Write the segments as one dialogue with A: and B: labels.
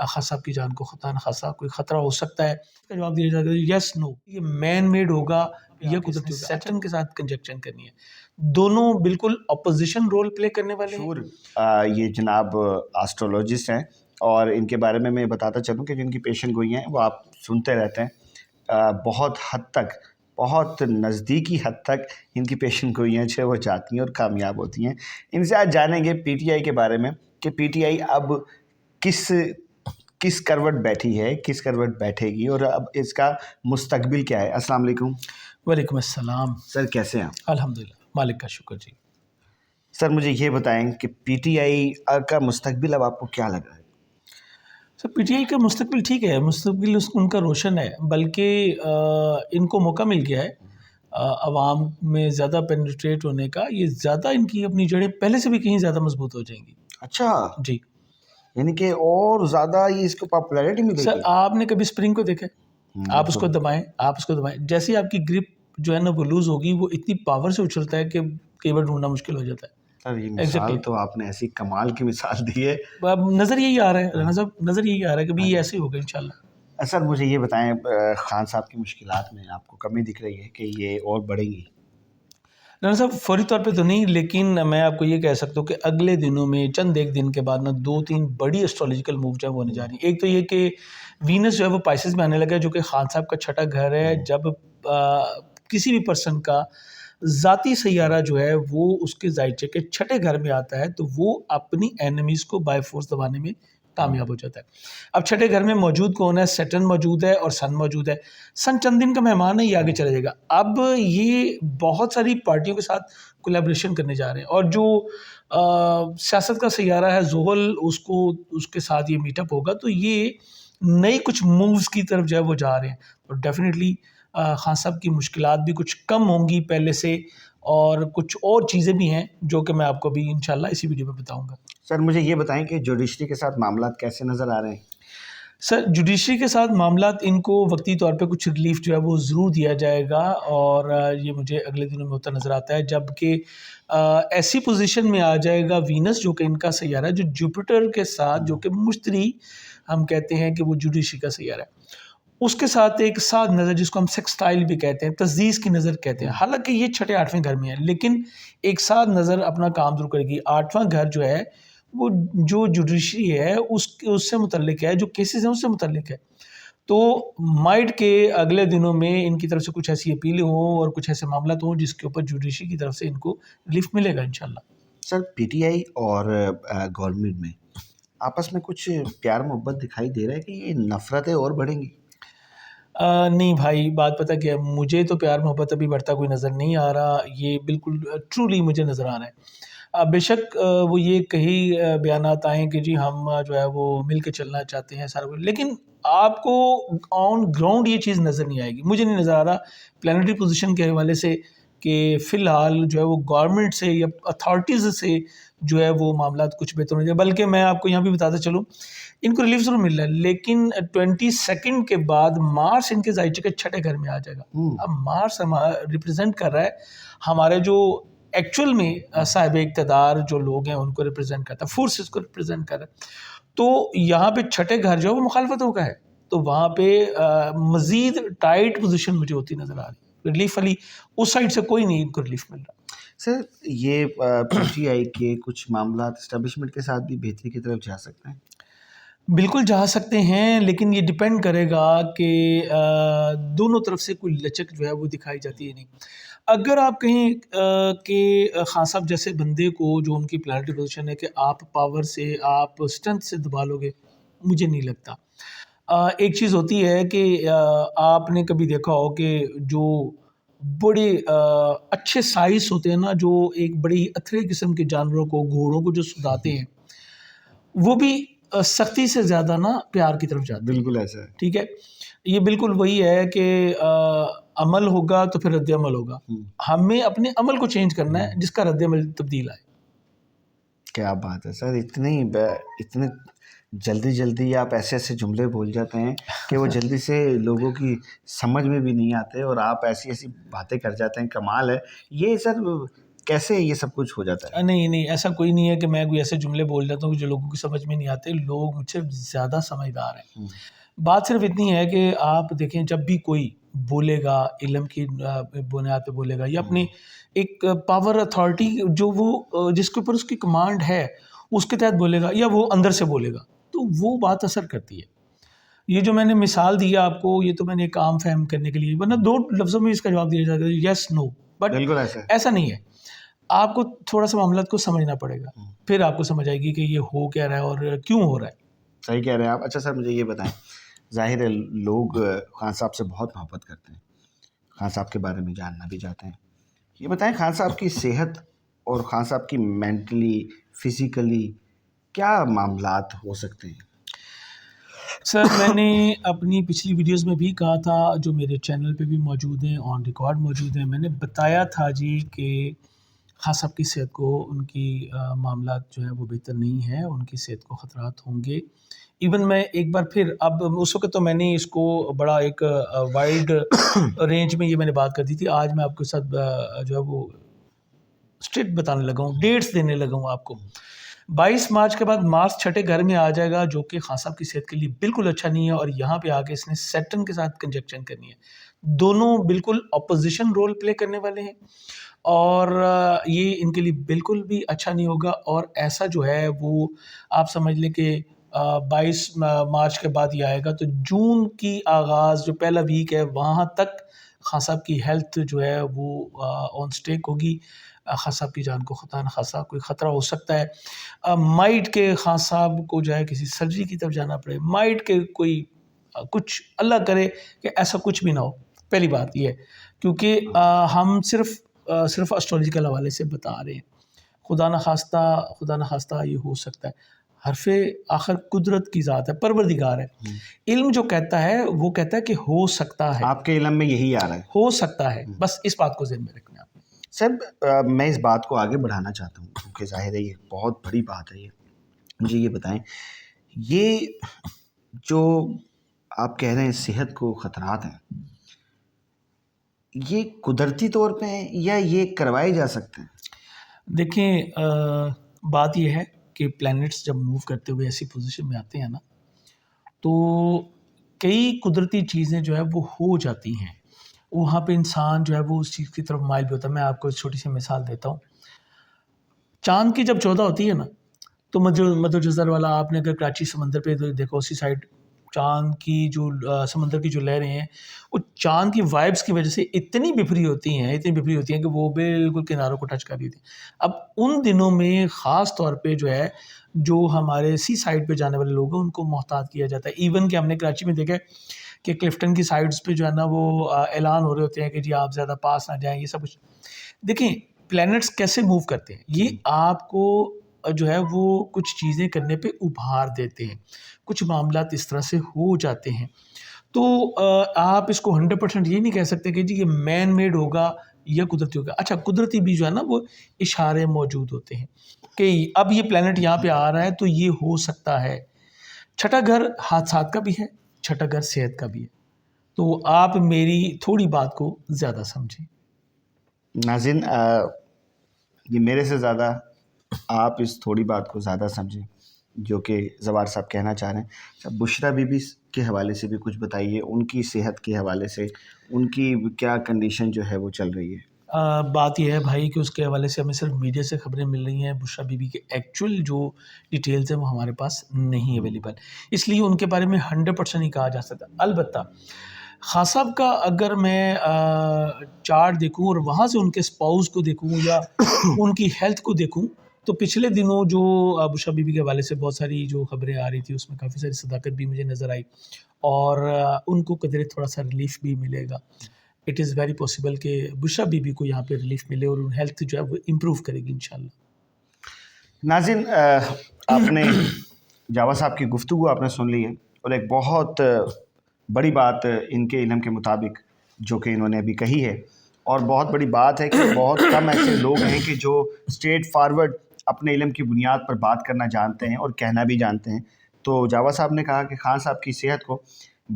A: خان صاحب کی جان کو خطا نخواستہ کوئی خطرہ ہو سکتا ہے. اس کا جواب دیا جاتا ہے یس نو، یہ مین میڈ ہوگا یا قدرتی ہوگا. سیٹرن کے ساتھ کنجکشن کرنی ہے. دونوں بالکل اپوزیشن رول پلے کرنے والے ہیں.
B: یہ جناب آسٹرولوجسٹ ہیں اور ان کے بارے میں میں بتاتا چلوں کہ جن کی پیشن گوئی ہیں وہ آپ سنتے رہتے ہیں. بہت حد تک، بہت نزدیکی حد تک ان کی پیشن گوئیاں جو وہ جاتی ہیں اور کامیاب ہوتی ہیں. ان سے آج جانیں گے پی ٹی آئی کے بارے میں کہ پی ٹی آئی اب کس کروٹ بیٹھی ہے، کس کروٹ بیٹھے گی اور اب اس کا مستقبل کیا ہے. السلام علیکم.
A: وعلیکم السلام.
B: سر کیسے ہیں؟
A: الحمدللہ، مالک کا شکر. جی
B: سر مجھے یہ بتائیں کہ پی ٹی آئی کا مستقبل اب آپ کو کیا لگ رہا ہے؟
A: سر پی ٹی آئی کا مستقبل ٹھیک ہے، مستقبل ان کا روشن ہے، بلکہ ان کو موقع مل گیا ہے عوام میں زیادہ پینیٹریٹ ہونے کا. یہ زیادہ ان کی اپنی جڑیں پہلے سے بھی کہیں زیادہ مضبوط ہو جائیں گی.
B: اچھا
A: جی،
B: یعنی کہ اور زیادہ یہ اس کو پاپولیرٹی ملے گی.
A: سر آپ نے کبھی اسپرنگ کو دیکھا؟ آپ اس کو دبائیں، جیسے آپ کی گرپ جو ہے نا وہ لوز ہوگی، وہ اتنی پاور سے اچھلتا ہے کہ کئی بار ڈھونڈنا مشکل ہو جاتا ہے.
B: سر یہ مثال تو آپ نے ایسی کمال کی مثال دی ہے.
A: اب نظر یہی آ رہا ہے نظر یہی آ رہا ہے کہ بھی یہ ایسے ہی ہوگا انشاءاللہ.
B: سر مجھے یہ بتائیں خان صاحب کی مشکلات میں آپ کو کمی دکھ رہی ہے کہ یہ اور بڑھیں گی؟
A: رانا صاحب فوری طور پہ تو نہیں، لیکن میں آپ کو یہ کہہ سکتا ہوں کہ اگلے دنوں میں چند ایک دن کے بعد نا 2-3 بڑی اسٹرولوجیکل موو جو ہے وہ ہونے جا رہی ہیں. ایک تو یہ کہ وینس جو ہے وہ پائسز میں آنے لگا ہے، جو کہ خان صاحب کا چھٹا گھر ہے. جب کسی بھی پرسن کا ذاتی سیارہ جو ہے وہ اس کے زائچے کے چھٹے گھر میں آتا ہے تو وہ اپنی اینمیز کو بائی فورس دبانے میں کامیاب ہو جاتا ہے. اب چھٹے گھر میں موجود کون ہے؟ سیٹرن موجود ہے اور سن موجود ہے. سن چند دن کا مہمان ہے، یہ آگے چلے جائے گا. اب یہ بہت ساری پارٹیوں کے ساتھ کولیبریشن کرنے جا رہے ہیں، اور جو سیاست کا سیارہ ہے زحل، اس کے ساتھ یہ میٹ اپ ہوگا. تو یہ نئی کچھ مووز کی طرف جو ہے وہ جا رہے ہیں. اور ڈیفینیٹلی خان صاحب کی مشکلات بھی کچھ کم ہوں گی پہلے سے، اور کچھ اور چیزیں بھی ہیں جو کہ میں آپ کو بھی انشاءاللہ اسی ویڈیو میں بتاؤں گا.
B: سر مجھے یہ بتائیں کہ جوڈیشری کے ساتھ معاملات کیسے نظر آ رہے ہیں؟
A: سر جوڈیشری کے ساتھ معاملات ان کو وقتی طور پہ کچھ ریلیف جو ہے وہ ضرور دیا جائے گا، اور یہ مجھے اگلے دنوں میں ہوتا نظر آتا ہے جبکہ ایسی پوزیشن میں آ جائے گا وینس جو کہ ان کا سیارہ ہے، جو جوپیٹر کے ساتھ، جو کہ مشتری ہم کہتے ہیں کہ وہ جوڈیشری کا سیارہ ہے، اس کے ساتھ ایک ساتھ نظر جس کو ہم سیکسٹائل بھی کہتے ہیں، تزدیز کی نظر کہتے ہیں. حالانکہ یہ چھٹے 8ویں گھر میں ہے، لیکن ایک ساتھ نظر اپنا کام ضرور کرے گی. 8واں گھر جو ہے وہ جو جوڈیشری ہے اس سے متعلق ہے، جو کیسز ہیں اس سے متعلق ہے. تو مائٹ کے اگلے دنوں میں ان کی طرف سے کچھ ایسی اپیلیں ہوں اور کچھ ایسے معاملات ہوں جس کے اوپر جوڈیشری کی طرف سے ان کو ریلیف ملے گا انشاءاللہ.
B: سر پی ٹی آئی اور گورنمنٹ میں آپس میں کچھ پیار محبت دکھائی دے رہا ہے کہ یہ نفرتیں اور بڑھیں گی؟
A: نہیں بھائی، بات پتہ کیا ہے، مجھے تو پیار محبت ابھی بڑھتا کوئی نظر نہیں آ رہا. یہ بالکل ٹرولی مجھے نظر آ رہا ہے. بے شک وہ یہ کئی بیانات آئیں کہ جی ہم جو ہے وہ مل کے چلنا چاہتے ہیں سارا کچھ، لیکن آپ کو آن گراؤنڈ یہ چیز نظر نہیں آئے گی. مجھے نہیں نظر آ رہا پلانیٹری پوزیشن کے حوالے سے کہ فی الحال جو ہے وہ گورنمنٹ سے یا اتھارٹیز سے جو ہے وہ معاملات کچھ بہتر ہو جائے. بلکہ میں آپ کو یہاں بھی بتاتا چلوں ان کو ریلیف ضرور مل رہا ہے، لیکن 22 کے بعد مارس ان کے زائچے کے چھٹے گھر میں آ جائے گا. اب مارس ریپرزینٹ کر رہا ہے ہمارے جو ایکچول میں صاحب اقتدار جو لوگ ہیں ان کو ریپرزینٹ کرتا ہے، فورسز کو ریپرزینٹ کر رہا ہے. تو یہاں پہ چھٹے گھر جو ہے وہ مخالفتوں کا ہے، تو وہاں پہ مزید ٹائٹ پوزیشن مجھے ہوتی نظر آ رہی ہے. ریلیف علی اس سائڈ سے کوئی نہیں ان کو ریلیف مل رہا.
B: سر یہ پی ٹی آئی کے کچھ معاملات اسٹیبلشمنٹ کے ساتھ بھی بہتری کی طرف جا سکتے ہیں؟
A: بالکل جا سکتے ہیں، لیکن یہ ڈیپینڈ کرے گا کہ دونوں طرف سے کوئی لچک جو ہے وہ دکھائی جاتی ہے نہیں. اگر آپ کہیں کہ خان صاحب جیسے بندے کو جو ان کی پلانٹری پوزیشن ہے کہ آپ پاور سے، آپ اسٹرینتھ سے دبا لو گے، مجھے نہیں لگتا. ایک چیز ہوتی ہے کہ آپ نے کبھی دیکھا ہو کہ جو بڑے اچھے سائز ہوتے ہیں نا، جو ایک بڑی اتھرے قسم کے جانوروں کو، گھوڑوں کو جو سدھاتے ہیں، وہ بھی سختی سے زیادہ نا پیار کی طرف جاتے ہیں.
B: بالکل ایسا ہے.
A: ٹھیک ہے، یہ بالکل وہی ہے کہ عمل ہوگا تو پھر رد عمل ہوگا. ہمیں اپنے عمل کو چینج کرنا ہے جس کا رد عمل تبدیل آئے.
B: کیا بات ہے سر، اتنے جلدی آپ ایسے جملے بول جاتے ہیں کہ وہ جلدی سے لوگوں کی سمجھ میں بھی نہیں آتے، اور آپ ایسی باتیں کر جاتے ہیں. کمال ہے یہ سر. کیسے یہ سب کچھ ہو جاتا ہے؟
A: نہیں ایسا کوئی نہیں ہے کہ میں کوئی ایسے جملے بول جاتا ہوں جو لوگوں کی سمجھ میں نہیں آتے. لوگ مجھ سے زیادہ سمجھدار ہیں. بات صرف اتنی ہے کہ آپ دیکھیں جب بھی کوئی بولے گا علم کی بنیاد پہ بولے گا یا اپنی ایک پاور اتھارٹی جو وہ جس کے اوپر اس کی کمانڈ ہے اس کے تحت بولے گا یا وہ اندر سے بولے گا تو وہ بات اثر کرتی ہے. یہ جو میں نے مثال دی آپ کو یہ تو میں نے ایک عام فہم کرنے کے لیے ورنہ 2 لفظوں میں اس کا جواب دیا جاتا ہے یس نو. بٹ
B: بالکل
A: ایسا نہیں ہے. آپ کو تھوڑا سا معاملات کو سمجھنا پڑے گا پھر آپ کو سمجھ آئے گی کہ یہ ہو کیا رہا ہے اور کیوں ہو رہا ہے.
B: صحیح کہہ رہے ہیں آپ. اچھا سر مجھے یہ بتائیں, ظاہر ہے لوگ خان صاحب سے بہت محبت کرتے ہیں, خان صاحب کے بارے میں جاننا بھی چاہتے ہیں. یہ بتائیں خان صاحب کی صحت اور خان صاحب کی مینٹلی فزیکلی کیا معاملات ہو سکتے ہیں؟
A: سر میں نے اپنی پچھلی ویڈیوز میں بھی کہا تھا جو میرے چینل پہ بھی موجود ہیں آن ریکارڈ موجود ہیں, میں نے بتایا تھا جی کہ خان صاحب کی صحت کو ان کی معاملات جو ہے وہ بہتر نہیں ہے, ان کی صحت کو خطرات ہوں گے. ایون میں ایک بار پھر اب اس وقت تو میں نے اس کو بڑا ایک وائڈ رینج میں یہ میں نے بات کر دی تھی. آج میں آپ کے ساتھ جو ہے وہ اسٹریٹ بتانے لگا ہوں, ڈیٹس دینے لگا ہوں آپ کو. 22 مارچ کے بعد مارس چھٹے گھر میں آ جائے گا جو کہ خان صاحب کی صحت کے لیے بالکل اچھا نہیں ہے, اور یہاں پہ آ کے اس نے سیٹرن کے ساتھ کنجکشن کرنی ہے. دونوں بالکل اپوزیشن رول پلے کرنے والے ہیں اور یہ ان کے لیے بالکل بھی اچھا نہیں ہوگا. اور ایسا جو ہے وہ آپ سمجھ لیں کہ 22 مارچ کے بعد یہ آئے گا تو جون کی آغاز جو پہلا ویک ہے وہاں تک خان صاحب کی ہیلتھ جو ہے وہ آن سٹیک ہوگی. خان صاحب کی جان کو خطرہ نہ خاصا کوئی خطرہ ہو سکتا ہے. مائٹ کے خان صاحب کو جو ہے کسی سرجری کی طرف جانا پڑے, مائٹ کے کوئی کچھ اللہ کرے کہ ایسا کچھ بھی نہ ہو. پہلی بات یہ ہے کیونکہ ہم صرف اسٹرولوجیکل حوالے سے بتا رہے ہیں. خدا نہ خواستہ یہ ہو سکتا ہے. حرف آخر قدرت کی ذات ہے, پروردگار ہے. علم جو کہتا ہے وہ کہتا ہے کہ ہو سکتا ہے.
B: آپ کے علم میں یہی آ رہا ہے
A: ہو سکتا ہے, بس اس بات کو ذہن میں رکھنا.
B: سر میں اس بات کو آگے بڑھانا چاہتا ہوں کیونکہ ظاہر ہے یہ بہت بڑی بات ہے. یہ مجھے یہ بتائیں, یہ جو آپ کہہ رہے ہیں صحت کو خطرات ہیں, یہ قدرتی طور پہ ہیں یا یہ کروائے جا سکتے ہیں؟
A: دیکھیں بات یہ ہے کہ پلینٹس جب موو کرتے ہوئے ایسی پوزیشن میں آتے ہیں نا تو کئی قدرتی چیزیں جو ہے وہ ہو جاتی ہیں. وہاں پہ انسان جو ہے وہ اس چیز کی طرف مائل بھی ہوتا ہے. میں آپ کو ایک چھوٹی سی مثال دیتا ہوں. چاند کی جب چودہ ہوتی ہے نا تو مدو جزر والا آپ نے اگر کراچی سمندر پہ دیکھو اسی سائڈ چاند کی جو سمندر کی جو لہریں ہیں وہ چاند کی وائبس کی وجہ سے اتنی بفری ہوتی ہیں کہ وہ بالکل کناروں کو ٹچ کر رہی تھی. اب ان دنوں میں خاص طور پہ جو ہے جو ہمارے سی سائڈ پہ جانے والے لوگ ہیں ان کو محتاط کیا جاتا ہے. ایون کہ ہم نے کراچی میں دیکھا کہ کلفٹن کی سائڈز پہ جو ہے نا وہ اعلان ہو رہے ہوتے ہیں کہ جی آپ زیادہ پاس نہ جائیں. یہ سب کچھ دیکھیں پلینٹس کیسے موو کرتے ہیں. یہ آپ کو جو ہے وہ کچھ چیزیں کرنے پہ ابھار دیتے ہیں, کچھ معاملات اس طرح سے ہو جاتے ہیں. تو آپ اس کو 100% یہ نہیں کہہ سکتے کہ جی یہ مین میڈ ہوگا یا قدرتی ہوگا. اچھا قدرتی بھی جو ہے نا وہ اشارے موجود ہوتے ہیں کہ اب یہ پلینٹ یہاں پہ آ رہا ہے تو یہ ہو سکتا ہے. چھٹا گھر حادثات کا بھی ہے, چھٹا گھر صحت کا بھی ہے. تو آپ میری تھوڑی بات کو زیادہ سمجھیں.
B: ناظرین یہ میرے سے زیادہ آپ اس تھوڑی بات کو زیادہ سمجھیں جو کہ زوار صاحب کہنا چاہ رہے ہیں. بشرا بی بی کے حوالے سے بھی کچھ بتائیے, ان کی صحت کے حوالے سے ان کی کیا کنڈیشن جو ہے وہ چل رہی ہے.
A: بات یہ ہے بھائی کہ اس کے حوالے سے ہمیں صرف میڈیا سے خبریں مل رہی ہیں. بشرا بی بی کے ایکچوئل جو ڈیٹیلز ہیں وہ ہمارے پاس نہیں اویلیبل, اس لیے ان کے بارے میں 100% نہیں کہا جا سکتا. البتہ خان صاحب کا اگر میں چارٹ دیکھوں اور وہاں سے ان کے اسپاؤز کو دیکھوں یا ان کی ہیلتھ کو دیکھوں تو پچھلے دنوں جو بشرا بی بی کے حوالے سے بہت ساری جو خبریں آ رہی تھی اس میں کافی ساری صداقت بھی مجھے نظر آئی اور ان کو قدرے تھوڑا سا ریلیف بھی ملے گا. اٹ از ویری پاسبل کہ بشرا بی بی کو یہاں پہ ریلیف ملے اور ہیلتھ جو ہے وہ امپروو کرے گی انشاءاللہ.
B: ناظرین آپ نے جاوا صاحب کی گفتگو آپ نے سن لی ہے اور ایک بہت بڑی بات ان کے علم کے مطابق جو کہ انہوں نے ابھی کہی ہے, اور بہت بڑی بات ہے کہ بہت کم ایسے لوگ ہیں کہ جو اسٹریٹ فارورڈ اپنے علم کی بنیاد پر بات کرنا جانتے ہیں اور کہنا بھی جانتے ہیں. تو جاوا صاحب نے کہا کہ خان صاحب کی صحت کو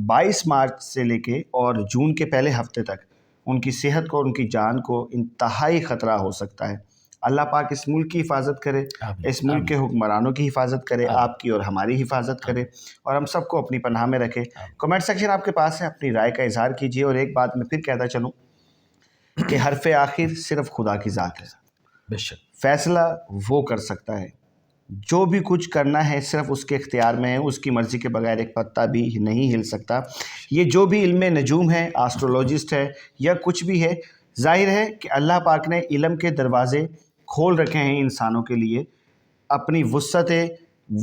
B: 22 مارچ سے لے کے اور جون کے پہلے ہفتے تک ان کی صحت کو, ان کی جان کو انتہائی خطرہ ہو سکتا ہے. اللہ پاک اس ملک کی حفاظت کرے، اس ملک کے حکمرانوں کی حفاظت کرے، آپ کی اور ہماری حفاظت کرے، اور ہم سب کو اپنی پناہ میں رکھے۔ کمنٹ سیکشن آپ کے پاس ہے، اپنی رائے کا اظہار کیجیے، اور ایک بات میں پھر کہتا چلوں کہ حرف آخر صرف خدا کی ذات ہے،
A: بے شک
B: فیصلہ وہ کر سکتا ہے، جو بھی کچھ کرنا ہے صرف اس کے اختیار میں ہے، اس کی مرضی کے بغیر ایک پتا بھی نہیں ہل سکتا۔ یہ جو بھی علم نجوم ہے، آسٹرولوجسٹ ہے یا کچھ بھی ہے، ظاہر ہے کہ اللہ پاک نے علم کے دروازے کھول رکھے ہیں انسانوں کے لیے، اپنی وسعتیں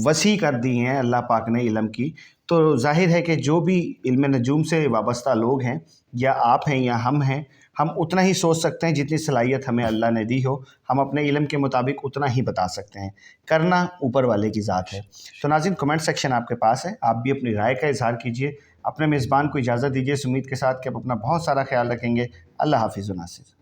B: وسیع کر دی ہیں اللہ پاک نے علم کی، تو ظاہر ہے کہ جو بھی علم نجوم سے وابستہ لوگ ہیں، یا آپ ہیں یا ہم ہیں، ہم اتنا ہی سوچ سکتے ہیں جتنی صلاحیت ہمیں اللہ نے دی ہو، ہم اپنے علم کے مطابق اتنا ہی بتا سکتے ہیں، کرنا اوپر والے کی ذات ہے۔ تو ناظرین، کمنٹ سیکشن آپ کے پاس ہے، آپ بھی اپنی رائے کا اظہار کیجئے، اپنے میزبان کو اجازت دیجئے اس امید کے ساتھ کہ آپ اپنا بہت سارا خیال رکھیں گے۔ اللہ حافظ و ناصر۔